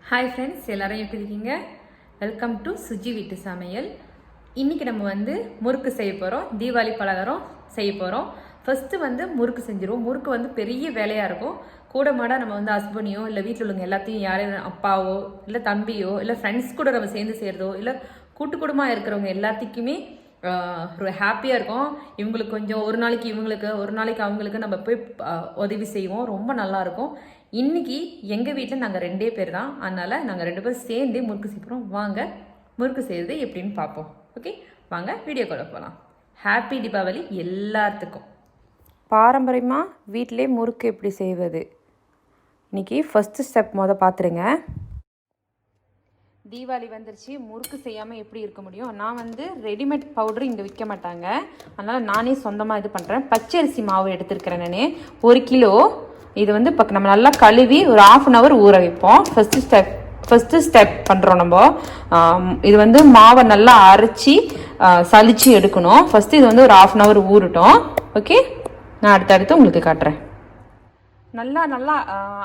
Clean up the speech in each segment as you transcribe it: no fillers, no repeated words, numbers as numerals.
Hi friends, எல்லாரும் எப்படி இருக்கீங்க? வெல்கம் டு சுஜி வீட்டு சமையல். இன்றைக்கி நம்ம முறுக்கு செய்ய போகிறோம். தீபாவளி பலகாரம் செய்ய போகிறோம். ஃபஸ்ட்டு முறுக்கு செஞ்சுருவோம். முறுக்கு பெரிய வேலையாக இருக்கும். கூட மாட நம்ம ஹஸ்பண்டையோ இல்லை வீட்டில் உள்ளவங்க எல்லாத்தையும் யாரையும் அப்பாவோ இல்லை தம்பியோ இல்லை ஃப்ரெண்ட்ஸ் கூட நம்ம சேர்ந்து செய்கிறதோ இல்லை கூட்டு குடும்பமாக இருக்கிறவங்க எல்லாத்துக்குமே ஒரு ஹாப்பியாக இருக்கும். இவங்களுக்கு கொஞ்சம் ஒரு நாளைக்கு இவங்களுக்கு ஒரு நாளைக்கு அவங்களுக்கு நம்ம போய் உதவி செய்வோம். ரொம்ப நல்லாயிருக்கும். இன்றைக்கி எங்கள் வீட்டில் நாங்கள் 2 பேர் தான். அதனால் நாங்கள் 2 பேரும் சேர்ந்தே முறுக்கு செய்கிறோம். வாங்க முறுக்கு செய்கிறது எப்படின்னு பார்ப்போம். ஓகே, வாங்க வீடியோக்குள்ள போகலாம். ஹாப்பி தீபாவளி எல்லாத்துக்கும். பாரம்பரியமாக வீட்டிலே முறுக்கு எப்படி செய்வது, இன்றைக்கி ஃபஸ்ட்டு ஸ்டெப் பார்த்துருங்க. தீபாவளி வந்துருச்சு, முறுக்கு செய்யாமல் எப்படி இருக்க முடியும்? நான் ரெடிமேட் பவுடர் இங்கே விற்க மாட்டாங்க, அதனால் நானே சொந்தமாக இது பண்ணுறேன். பச்சரிசி மாவு எடுத்துருக்கிறேன் நான் 1 கிலோ. இது நம்ம நல்லா கழுவி ஒரு 1/2 hour ஊற வைப்போம். ஃபஸ்ட்டு ஸ்டெப் பண்ணுறோம் நம்ம. இது மாவை நல்லா அரைச்சி சலிச்சு எடுக்கணும். ஃபஸ்ட்டு இது ஒரு 1/2 hour ஊறட்டும். ஓகே, நான் அடுத்தடுத்து உங்களுக்கு காட்டுறேன். நல்லா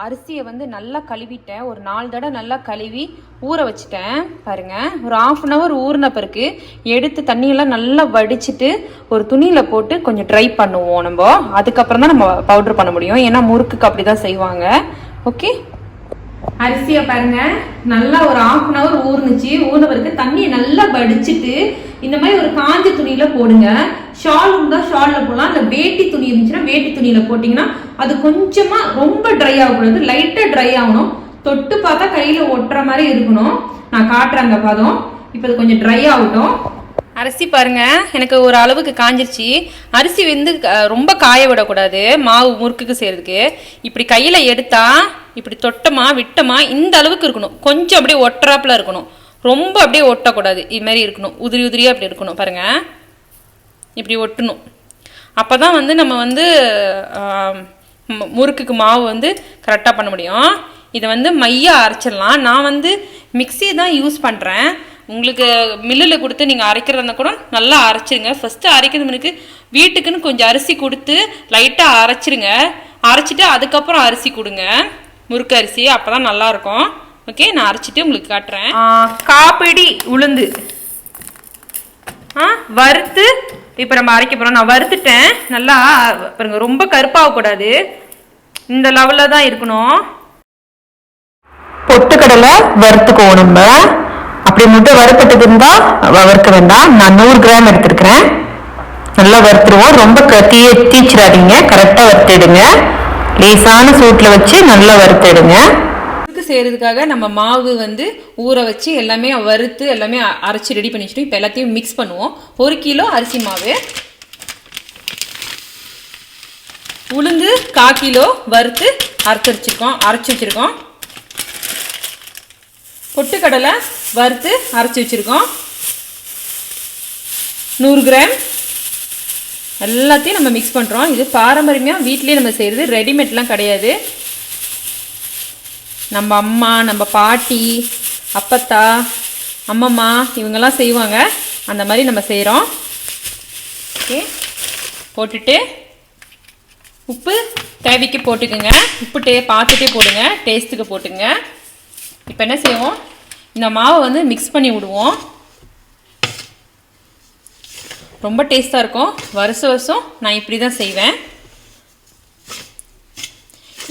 அரிசியை நல்லா கழுவிட்டேன். ஒரு 4 தடவை நல்லா கழுவி ஊற வச்சுட்டேன். பாருங்கள், ஒரு 1/2 hour ஊறின பிறகு எடுத்து தண்ணியெல்லாம் நல்லா வடிச்சிட்டு ஒரு துணியில் போட்டு கொஞ்சம் ட்ரை பண்ணுவோம் நம்ம. அதுக்கப்புறம் தான் நம்ம பவுடர் பண்ண முடியும். ஏன்னா முறுக்குக்கு அப்படி தான் செய்வாங்க. ஓகே, அரிசியை பாருங்க நல்லா ஒரு 1/2 hour ஊறுனுச்சு. ஊறின பிறகு தண்ணியை நல்லா வடிச்சிட்டு இந்த மாதிரி ஒரு காஞ்ச துணியில போடுங்க. ஷால் இருந்தா ஷால்ல போடலாம், இல்லை வேட்டி துணி இருந்துச்சுன்னா வேட்டி துணியில போட்டீங்கன்னா அது கொஞ்சமா ரொம்ப ட்ரை ஆகக்கூடாது, லைட்டா ட்ரை ஆகணும். தொட்டு பார்த்தா கையில ஒட்டுற மாதிரி இருக்கணும். நான் காட்டுறேங்க பதம். இப்போ அது கொஞ்சம் ட்ரை ஆகட்டும். அரிசி பாருங்க எனக்கு ஒரு அளவுக்கு காஞ்சிருச்சு. அரிசி ரொம்ப காய விடக்கூடாது மாவு முறுக்குக்கு செய்யறதுக்கு. இப்படி கையில எடுத்தா இப்படி தொட்டமா விட்டமா இந்த அளவுக்கு இருக்கணும். கொஞ்சம் அப்படியே ஒட்டுறாப்புல இருக்கணும், ரொம்ப அப்படியே ஒட்டக்கூடாது. இது மாதிரி இருக்கணும், உதிரி உதிரியா அப்படி இருக்கணும். பாருங்க, இப்படி ஒட்டணும். அப்போதான் நம்ம முறுக்குக்கு மாவு கரெக்டாக பண்ண முடியும். இதை மையா அரைச்சிடலாம். நான் மிக்ஸி தான் யூஸ் பண்ணுறேன். உங்களுக்கு மில்லில் கொடுத்து நீங்கள் அரைக்கிறதா கூட நல்லா அரைச்சிருங்க. ஃபஸ்ட்டு அரைக்கிறது முன்னுக்கு வீட்டுக்குன்னு கொஞ்சம் அரிசி கொடுத்து லைட்டாக அரைச்சிருங்க. அரைச்சிட்டு அதுக்கப்புறம் அரிசி கொடுங்க, முறுக்கு அரிசி. அப்போ தான் நல்லாயிருக்கும். ஓகே, நான் அரைச்சிட்டு உங்களுக்கு காட்டுறேன். காப்பிடி உளுந்து வறுத்து இப்போ நம்ம அரைக்க போகிறோம். நான் வறுத்துட்டேன். நல்லா பாருங்க, ரொம்ப கருப்பாகக்கூடாது, இந்த லெவலில் தான் இருக்கணும். பொட்டுக்கடலை வறுத்துக்குவோம் நம்ம. அப்படி மட்டும் வறுப்பட்டது இருந்தால் வறுக்க வேண்டாம். நான் 100 கிராம் எடுத்துருக்கிறேன். நல்லா வறுத்துருவோம். ரொம்ப தீச்சிடாதீங்க, கரெக்டாக வறுத்துடுங்க. லேசான சூட்டில் வச்சு நல்லா வறுத்துடுங்க. செய்யறதுக்காக நம்ம மாவு ஊற வச்சு எல்லாமே வறுத்து எல்லாமே அரைச்சி ரெடி பண்ணி வச்சுட்டு இப்போ எல்லாத்தையும் மிக்ஸ் பண்ணுவோம். 1 கிலோ அரிசி மாவு, உளுந்து 1/4 கிலோ வறுத்து அரைச்சி வச்சிருக்கோம். பொட்டுக்கடலை வறுத்து அரைச்சி வச்சிருக்கோம். 100 கிராம் எல்லாத்தையும் நம்ம மிக்ஸ் பண்ணுறோம். இது பாரம்பரியமாக வீட்டிலேயே நம்ம செய்கிறது, ரெடிமேட்லாம் கிடையாது. நம்ம அம்மா, நம்ம பாட்டி, அப்பத்தா, அம்மம்மா இவங்கெல்லாம் செய்வாங்க. அந்த மாதிரி நம்ம செய்கிறோம். ஓகே, போட்டுட்டு உப்பு தேவைக்கு போட்டுக்குங்க. உப்பு பார்த்துட்டே போடுங்க, டேஸ்ட்டுக்கு போட்டுங்க. இப்போ என்ன செய்வோம், இந்த மாவை மிக்ஸ் பண்ணி விடுவோம். ரொம்ப டேஸ்ட்டாக இருக்கும். வருஷம் நான் இப்படி தான் செய்வேன்.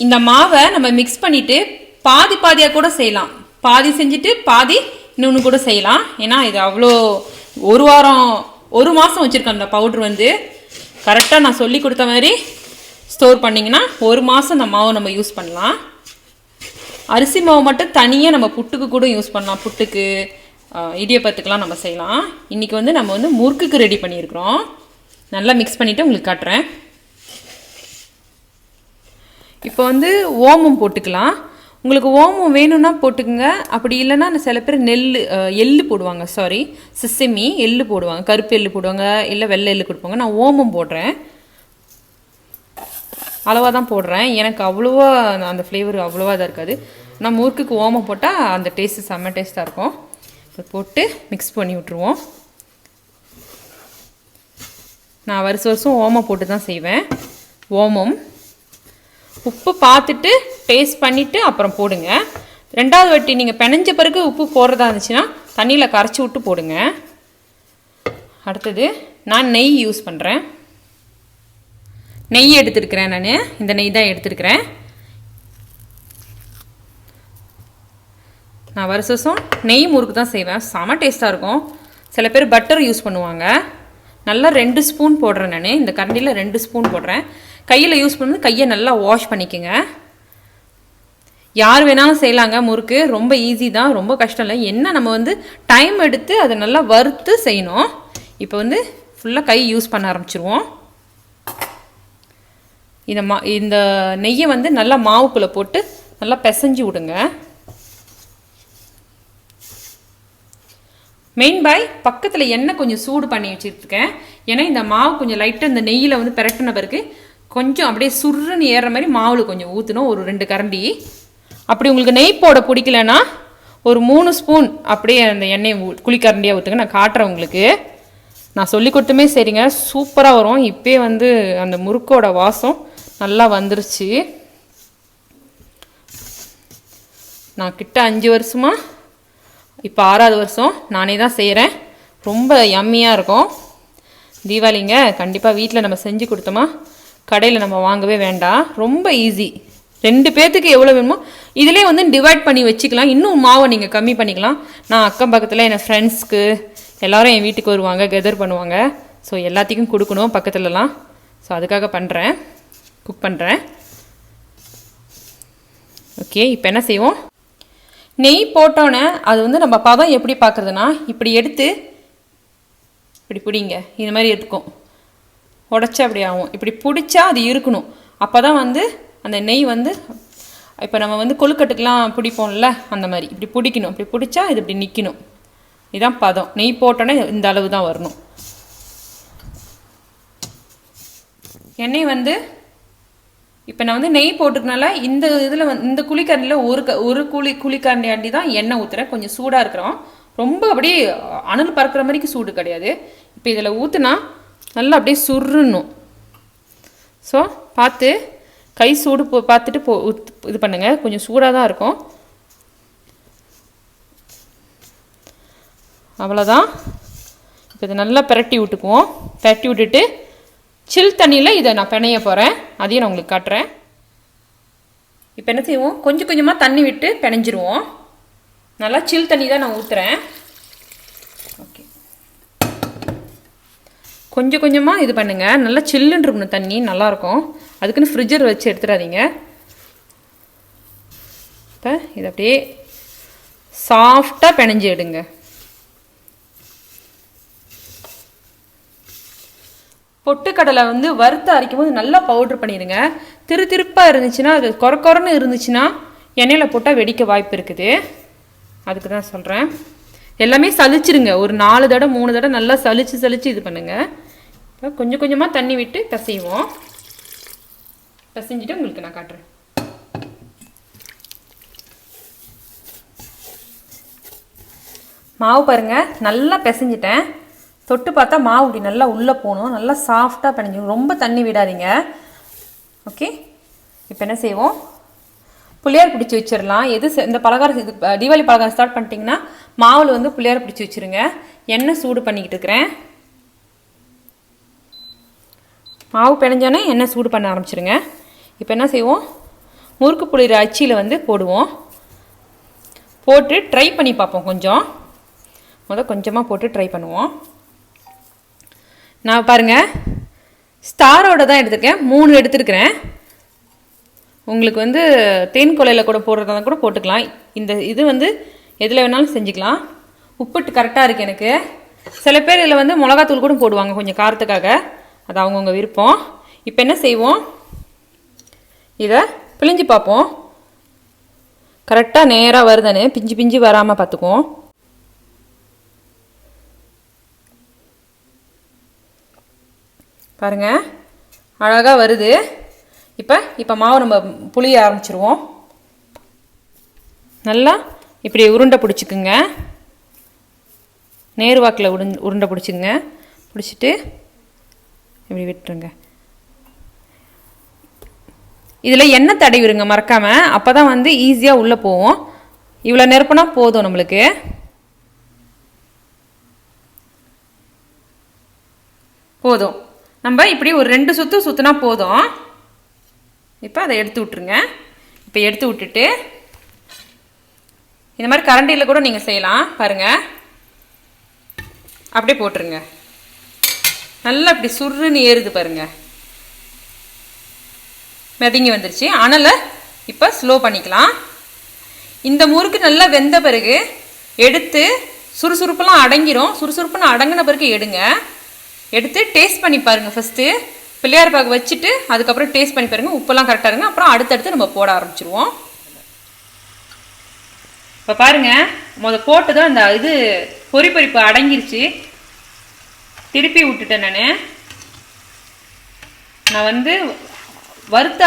இந்த மாவை நம்ம மிக்ஸ் பண்ணிவிட்டு பாதியாக கூட செய்யலாம். பாதி செஞ்சுட்டு பாதி இன்னொன்று கூட செய்யலாம். ஏன்னா இது அவ்வளோ ஒரு மாதம் வச்சுருக்கேன். அந்த பவுட்ரு கரெக்டாக நான் சொல்லி கொடுத்த மாதிரி ஸ்டோர் பண்ணிங்கன்னா 1 மாதம் அந்த மாவை நம்ம யூஸ் பண்ணலாம். அரிசி மாவு மட்டும் தனியாக நம்ம புட்டுக்கு கூட யூஸ் பண்ணலாம். புட்டுக்கு, இடியப்பத்துக்கெலாம் நம்ம செய்யலாம். இன்றைக்கி நம்ம முறுக்குக்கு ரெடி பண்ணியிருக்கிறோம். நல்லா மிக்ஸ் பண்ணிவிட்டு உங்களுக்கு காட்டுறேன். இப்போ ஓமம் போட்டுக்கலாம். உங்களுக்கு ஓமம் வேணும்னா போட்டுக்குங்க. அப்படி இல்லைன்னா சில பேர் எள்ளு போடுவாங்க. சிசமி எள்ளு போடுவாங்க, கருப்பு எள்ளு போடுவாங்க, இல்லை வெள்ளை எள்ளு கொடுப்பாங்க. நான் ஓமம் போடுறேன், அளவாக தான் போடுறேன். எனக்கு அவ்வளோவா அந்த ஃப்ளேவர் அவ்வளோவா தான் இருக்காது. நான் முறுக்குக்கு ஓமம் போட்டால் அந்த டேஸ்ட்டு செம்ம டேஸ்ட்டாக இருக்கும். இப்போ போட்டு மிக்ஸ் பண்ணி விட்ருவோம். நான் வருஷம் ஓமம் போட்டு தான் செய்வேன். ஓமம் உப்பு பார்த்துட்டு டேஸ்ட் பண்ணிவிட்டு அப்புறம் போடுங்க. ரெண்டாவது வாட்டி நீங்கள் பிணைஞ்ச பிறகு உப்பு போடுறதா இருந்துச்சுன்னா தண்ணியில் கரைச்சி விட்டு போடுங்க. அடுத்தது நான் நெய் யூஸ் பண்ணுறேன். நெய் எடுத்துருக்கிறேன். நான் இந்த நெய் தான் எடுத்துருக்கிறேன். நான் வருஷம் நெய் முறுக்கு தான் செய்வேன். செம டேஸ்ட்டாக இருக்கும். சில பேர் பட்டர் யூஸ் பண்ணுவாங்க. நல்லா 2 ஸ்பூன் போடுறேன். நான் இந்த கரண்டியில் 2 ஸ்பூன் போடுறேன். கையில் யூஸ் பண்ணும்போது கையை நல்லா வாஷ் பண்ணிக்கோங்க. யார் வேணாலும் செய்யலாங்க முறுக்கு. ரொம்ப ஈஸி தான், ரொம்ப கஷ்டம் இல்லை. என்ன நம்ம வந்து டைம் எடுத்து அதை நல்லா வறுத்து செய்யணும். இப்போ வந்து ஃபுல்லாக கை யூஸ் பண்ண ஆரம்பிச்சிருவோம். இந்த நெய்யை வந்து நல்லா மாவுக்குள்ளே போட்டு நல்லா பிசைஞ்சு விடுங்க. மெயின் பாய் பக்கத்தில் எண்ணெய் கொஞ்சம் சூடு பண்ணி வச்சுருக்கேன். ஏன்னா இந்த மாவு கொஞ்சம் லைட்டாக இந்த நெய்யில் வந்து பிரட்டின பிறகு கொஞ்சம் அப்படியே சுருன்னு ஏறுற மாதிரி மாவில் கொஞ்சம் ஊற்றணும். ஒரு 2 கரண்டி. அப்படி உங்களுக்கு நெய் போட பிடிக்கலன்னா ஒரு 3 ஸ்பூன் அப்படியே அந்த எண்ணெய் குழிக்கரண்டியாக ஊற்றுங்க. நான் காட்டுறேன் உங்களுக்கு. நான் சொல்லி கொடுத்துமே சரிங்க, சூப்பராக வரும். இப்போ வந்து அந்த முறுக்கோட வாசம் நல்லா வந்துருச்சு. நான் கிட்ட 5 வருஷமா, இப்போ 6வது வருஷம் நானே தான் செய்கிறேன். ரொம்ப யம்மியாக இருக்கும். தீபாவளிங்க கண்டிப்பாக வீட்டில் நம்ம செஞ்சு கொடுத்தோமா கடையில் நம்ம வாங்கவே வேண்டாம். ரொம்ப ஈஸி. 2 பேர்த்துக்கு எவ்வளோ வேணுமோ இதிலே வந்து டிவைட் பண்ணி வச்சுக்கலாம். இன்னும் மாவை நீங்கள் கம்மி பண்ணிக்கலாம். நான் அக்கம் பக்கத்தில் என் ஃப்ரெண்ட்ஸ்க்கு எல்லோரும் என் வீட்டுக்கு வருவாங்க, கெதர் பண்ணுவாங்க. ஸோ எல்லாத்துக்கும் கொடுக்கணும் பக்கத்துலலாம். ஸோ அதுக்காக பண்ணுறேன், குக் பண்ணுறேன். ஓகே, இப்போ என்ன செய்வோம்? நெய் போட்டோன்னே அது வந்து நம்ம பதம் எப்படி பார்க்குறதுனா, இப்படி எடுத்து இப்படி பிடிங்க. இந்த மாதிரி இருக்கும். உடச்சா அப்படி ஆகும். இப்படி பிடிச்சா அது இருக்கணும். அப்போ தான் வந்து அந்த நெய் வந்து இப்போ நம்ம வந்து கொழுக்கட்டுக்கெலாம் பிடிப்போம்ல, அந்த மாதிரி இப்படி பிடிக்கணும். இப்படி பிடிச்சா இது இப்படி நிற்கணும். இதுதான் பதம். நெய் போட்டோன்னே இந்த அளவு தான் வரணும். எண்ணெய் வந்து இப்போ நான் வந்து நெய் போட்டுக்கனால இந்த இதில் வந்து இந்த குழிக்கரண்டியில் ஒரு குழிக்கரண்டி அண்டி தான் எண்ணெய் ஊற்றுறேன். கொஞ்சம் சூடாக இருக்கிறோம். ரொம்ப அப்படியே அனல் பறக்கிற மாதிரிக்கு சூடு கிடையாது. இப்போ இதில் ஊற்றுனா நல்லா அப்படியே சுருணும். ஸோ பார்த்து கை சூடு பார்த்துட்டு இது பண்ணுங்கள். கொஞ்சம் சூடாக தான் இருக்கும். அவ்வளோதான். இப்போ இதை நல்லா பிரட்டி விட்டுக்குவோம். பிரட்டி விட்டுட்டு சில் தண்ணியில் இதை நான் பிணைய போகிறேன். அதையும் நான் உங்களுக்கு காட்டுறேன். இப்போ என்ன செய்வோம்? கொஞ்சம் கொஞ்சமாக தண்ணி விட்டு பிணைஞ்சிருவோம். நல்லா சில் தண்ணி தான் நான் ஊற்றுறேன். ஓகே, கொஞ்சம் கொஞ்சமாக இது பண்ணுங்கள். நல்லா சில்லுன்னு இருக்கணும் தண்ணி, நல்லாயிருக்கும். அதுக்குன்னு ஃப்ரிட்ஜர் வச்சு எடுத்துடாதீங்க. இப்போ இதை அப்படியே சாஃப்டாக பிணைஞ்சி எடுங்க. பொட்டுக்கடலை வந்து வறுத்து அரைக்கும் போது நல்லா பவுட்ரு பண்ணிடுங்க. திருப்பாக இருந்துச்சுன்னா, அது கொரன்னு இருந்துச்சுன்னா எண்ணெயில் போட்டால் வெடிக்க வாய்ப்பு இருக்குது. அதுக்கு தான் சொல்கிறேன். எல்லாமே சலிச்சிருங்க. ஒரு 4 தடவை 3 தடவை நல்லா சலிச்சு இது பண்ணுங்கள். இப்போ கொஞ்சம் கொஞ்சமாக தண்ணி விட்டு பிசைவோம். பிசைஞ்சிட்டு உங்களுக்கு நான் காட்டுறேன். மாவு பாருங்கள், நல்லா பிசைஞ்சிட்டேன். தொட்டு பார்த்தா மாவு இப்படி நல்லா உள்ளே போகணும். நல்லா சாஃப்டாக பிணைஞ்சிடும். ரொம்ப தண்ணி விடாதீங்க. ஓகே, இப்போ என்ன செய்வோம்? புளியார் பிடிச்சி வச்சிடலாம். இந்த பலகாரம் இது தீபாவளி பலகாரம் ஸ்டார்ட் பண்ணிட்டீங்கன்னா மாவில் வந்து புளியார் பிடிச்சி வச்சுருங்க. எண்ணெய் சூடு பண்ணிக்கிட்டு இருக்கிறேன். மாவு பிணைஞ்சோன்னே எண்ணெய் சூடு பண்ண ஆரம்பிச்சிருங்க. இப்போ என்ன செய்வோம்? முறுக்கு புளிகிற அச்சியில் வந்து போடுவோம். போட்டு ட்ரை பண்ணி பார்ப்போம். கொஞ்சமாக போட்டு ட்ரை பண்ணுவோம். நான் பாருங்கள், ஸ்டாரோட தான் எடுத்துருக்கேன். 3 எடுத்துருக்கிறேன். உங்களுக்கு வந்து தேன் கொலையில் கூட போடுறதா கூட போட்டுக்கலாம். இந்த இது வந்து எதில் வேணாலும் செஞ்சுக்கலாம். உப்புட்டு கரெக்டாக இருக்குது எனக்கு. சில பேர் இதில் வந்து மிளகாத்தூள் கூட போடுவாங்க கொஞ்சம் காரத்துக்காக. அது அவங்கவுங்க விருப்பம். இப்போ என்ன செய்வோம்? இதை பிழிஞ்சு பார்ப்போம். கரெக்டாக நேராக வருதானே, பிஞ்சு வராமல் பார்த்துக்குவோம். பாருங்கள், அழகாக வருது. இப்போ மாவு நம்ம புளிய ஆரம்பிச்சிருவோம். நல்லா இப்படி உருண்டை பிடிச்சிக்குங்க. நேர் வாக்கில் உருண்டை பிடிச்சிங்க. பிடிச்சிட்டு இப்படி விட்டுருங்க. இதில் எண்ணெய் தடவிடுங்க மறக்காமல். அப்போ தான் வந்து ஈஸியாக உள்ளே போவோம். இவ்வளோ நெருப்புனா போதும் நம்மளுக்கு. போதும், நம்ம இப்படி ஒரு 2 சுற்று சுற்றினா போதும். இப்போ அதை எடுத்து விட்ருங்க. இப்போ எடுத்து விட்டுட்டு இந்த மாதிரி கரண்டியில் கூட நீங்கள் செய்யலாம். பாருங்கள், அப்படியே போட்டுருங்க. நல்லா இப்படி சுருன்னு ஏறுது பாருங்கள், மிதங்கி வந்துருச்சு. அனலை இப்போ ஸ்லோ பண்ணிக்கலாம். இந்த முறுக்கு நல்லா வெந்த பிறகு எடுத்து சுறுசுறுப்பெல்லாம் அடங்கிரும். சுறுசுறுப்புன்னு அடங்கின பிறகு எடுத்து டேஸ்ட் பண்ணி பாருங்கள். ஃபஸ்ட்டு பிள்ளையார் பாக்கு வச்சுட்டு அதுக்கப்புறம் டேஸ்ட் பண்ணி பாருங்கள். உப்பெல்லாம் கரெக்டாக இருங்க. அப்புறம் அடுத்தடுத்து நம்ம போட ஆரம்பிச்சிருவோம். இப்போ பாருங்கள், போட்டதும் அந்த இது பொரிப்பு அடங்கிருச்சு. திருப்பி விட்டுட்டேன். நான் வந்து வறுத்து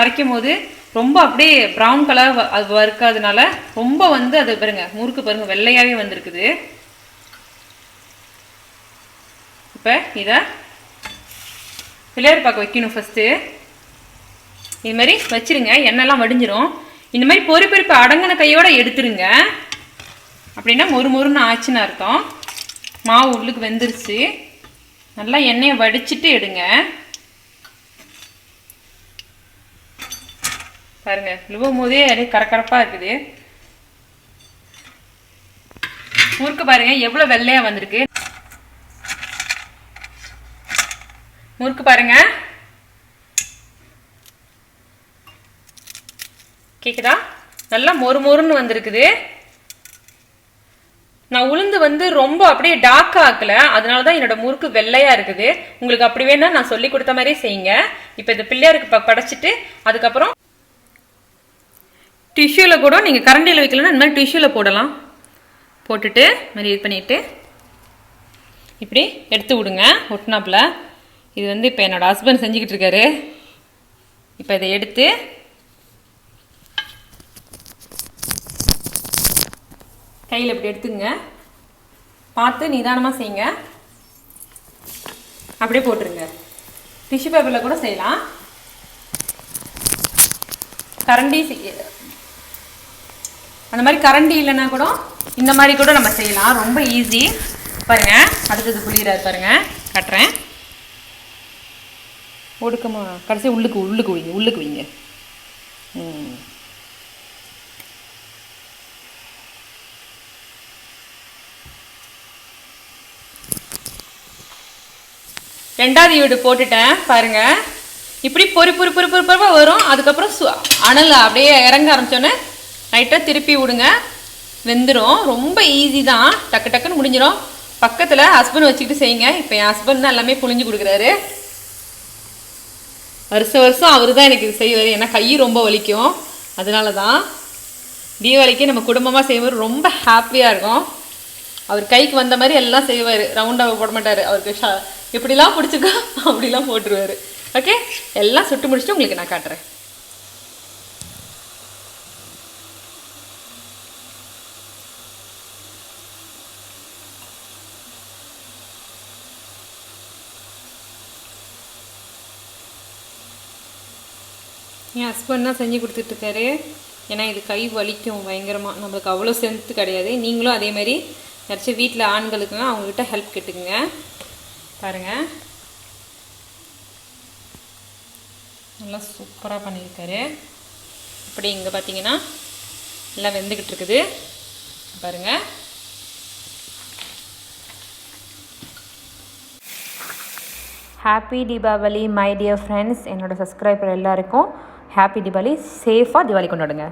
அரைக்கும் போது ரொம்ப அப்படியே ப்ரௌன் கலர் அது வறுக்காதனால ரொம்ப வந்து அது பாருங்க, முறுக்கு பாருங்க வெள்ளையாகவே வந்திருக்குது. இப்போ இதை பிள்ளையார் பாக்க வைக்கணும். ஃபஸ்ட்டு இது மாதிரி வச்சிருங்க, எண்ணெய்லாம் வடிஞ்சிரும். இந்த மாதிரி பொரிப்பு அடங்கின கையோட எடுத்துருங்க. அப்படின்னா மொறுன்னு ஆச்சுன்னு அர்த்தம். மாவு உள்ளுக்கு வெந்துருச்சு. நல்லா எண்ணெயை வடிச்சிட்டு எடுங்க. பாருங்க, விழுவும் போதே அப்படியே கரக்கரப்பாக இருக்குது. முறுக்கு பாருங்க எவ்வளோ வெள்ளையாக வந்திருக்கு. முறுக்கு பாருங்க, கேக்குதா? நல்லா மொறுன்னு வந்திருக்குது. நான் உளுந்து வந்து ரொம்ப அப்படியே டார்க்கா ஆக்கல, அதனால தான் என்னோட முறுக்கு வெள்ளையா இருக்குது. உங்களுக்கு அப்படி வேணா நான் சொல்லி கொடுத்த மாதிரியே செய்யுங்க. இப்போ இந்த பிள்ளையாருக்கு படைச்சிட்டு அதுக்கப்புறம் டிஷ்யூவில் கூட நீங்கள் கரண்டியில் வைக்கலன்னா இந்த மாதிரி டிஷ்யூவில் போடலாம். போட்டுட்டு மாதிரி இது பண்ணிவிட்டு இப்படி எடுத்து விடுங்க ஒட்டினாப்பில். இது வந்து இப்போ என்னோட ஹஸ்பண்ட் செஞ்சுக்கிட்டு இருக்காரு. இப்போ இதை எடுத்து கையில் இப்படி எடுத்துங்க. பார்த்து நிதானமாக செய்யுங்க. அப்படியே போட்டுருங்க. டிஷ்யூ பேப்பரில் கூட செய்யலாம். கரண்டி அந்த மாதிரி கரண்டி இல்லைன்னா கூட இந்த மாதிரி கூட நம்ம செய்யலாம். ரொம்ப ஈஸி. பாருங்கள், அடுத்தது புளியிறாரு பாருங்கள், கட்டுறேன். ஒடுக்கமா கடைசி உள்ளுக்கு வைங்க. ரெண்டாவது வீடு போட்டுட்டேன் பாருங்க. இப்படி பொறிப்பா வரும். அதுக்கப்புறம் அனல் அப்படியே இறங்க ஆரம்பிச்சோன்னே லைட்டாக திருப்பி விடுங்க, வெந்துடும். ரொம்ப ஈஸி தான், டக்குன்னு முடிஞ்சிடும். பக்கத்தில் ஹஸ்பண்ட் வச்சுக்கிட்டு செய்யுங்க. இப்போ என் ஹஸ்பண்ட் தான் எல்லாமே புழிஞ்சு கொடுக்குறாரு. வருஷம் அவர் தான் எனக்கு இது செய்வார். ஏன்னா கை ரொம்ப வலிக்கும். அதனால தான் தீபாவளிக்கு நம்ம குடும்பமாக செய்வார். ரொம்ப ஹாப்பியாக இருக்கும். அவர் கைக்கு வந்த மாதிரி எல்லாம் செய்வார். ரவுண்டாக போட மாட்டார். அவருக்கு எப்படிலாம் பிடிச்சிக்கோ அப்படிலாம் போட்டுருவார். ஓகே, எல்லாம் சுட்டு முடிச்சுட்டு உங்களுக்கு நான் காட்டுறேன். என் ஹஸ்பண்ட் தான் செஞ்சு கொடுத்துட்ருக்காரு. ஏன்னா இது கை வலிக்கும் பயங்கரமாக. நம்மளுக்கு அவ்வளோ ஸ்ட்ரென்த்து கிடையாது. நீங்களும் அதேமாதிரி யாராச்சும் வீட்டில் ஆண்களுக்குங்க அவங்கக்கிட்ட ஹெல்ப் கேட்டுக்குங்க. பாருங்கள், நல்லா சூப்பராக பண்ணியிருக்காரு. இப்படி இங்கே பார்த்தீங்கன்னா எல்லாம் வெந்துக்கிட்டு இருக்குது பாருங்கள். Happy Deepavali my dear friends. என்னோட சப்ஸ்கிரைபர் எல்லாருக்கும் ஹாப்பி தீபாவளி. சேஃபாக தீபாவளி கொண்டாடுங்க.